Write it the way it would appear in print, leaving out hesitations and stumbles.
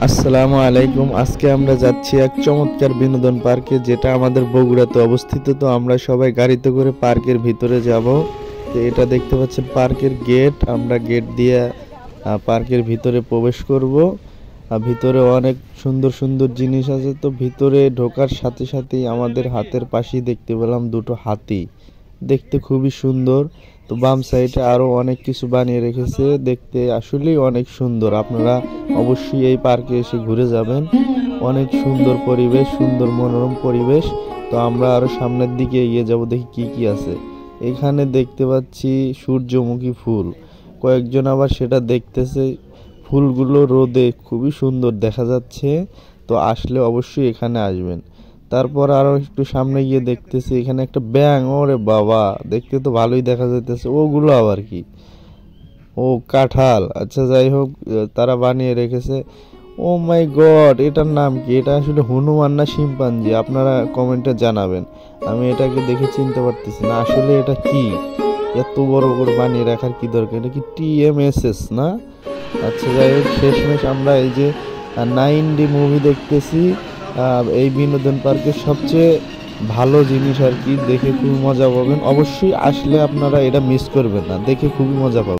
আসসালামু আলাইকুম। আজকে আমরা যাচ্ছি এক চমৎকার বিনোদন পার্কে, যেটা আমাদের বগুড়াতে অবস্থিত। তো আমরা সবাই গাড়িতে করে পার্কের ভিতরে যাব। তো এটা দেখতে পাচ্ছেন পার্কের গেট। আমরা গেট দিয়ে পার্কের ভিতরে প্রবেশ করব। ভিতরে অনেক সুন্দর সুন্দর জিনিস আছে। তো ভিতরে ঢোকার সাথে সাথেই আমাদের হাতের পাশেই দেখতে পেলাম দুটো হাতি, দেখতে খুবই সুন্দর। তো বাম সাইডে আরো অনেক কিছু বানিয়ে রেখেছে, দেখতে আসলেই অনেক সুন্দর। আপনারা অবশ্যই এই পার্কে এসে ঘুরে যাবেন। অনেক সুন্দর পরিবেশ, সুন্দর মনোরম পরিবেশ। তো আমরা আরো সামনের দিকে এগিয়ে যাব, দেখি কি কি আছে। এখানে দেখতে পাচ্ছি সূর্যমুখী ফুল, কয়েকজন আবার সেটা দেখতেছে। ফুলগুলো রোদে খুবই সুন্দর দেখা যাচ্ছে। তো আসলে অবশ্যই এখানে আসবেন। তারপর আরো একটু সামনে গিয়ে দেখতেছি এখানে একটা ব্যাঙ। ওরে বাবা, দেখতে তো ভালোই দেখা যাইতেছে। ওগুলো আবার কি? ও কাঁঠাল। আচ্ছা, যাই হোক, তারা বানিয়ে রেখেছে। ও মাই গড, এটার নাম কি? এটা আসলে হনুমান না শিম্পাঞ্জি? আপনারা কমেন্টে জানাবেন। আমি এটাকে দেখে চিনতে পারতেছি না আসলে এটা কি। এত বড় করে বানিয়ে রাখার কি দরকার? এটা কি TMSS না? আচ্ছা, যাই হোক, শেষমেশ আমরা এই যে 9D মুভি দেখতেছি। এই বিনোদন পার্কের সবচেয়ে ভালো জিনিস আর কি, দেখে খুবই মজা পাবেন। অবশ্যই আসলে আপনারা এটা মিস করবেন না, দেখে খুবই মজা পাবেন।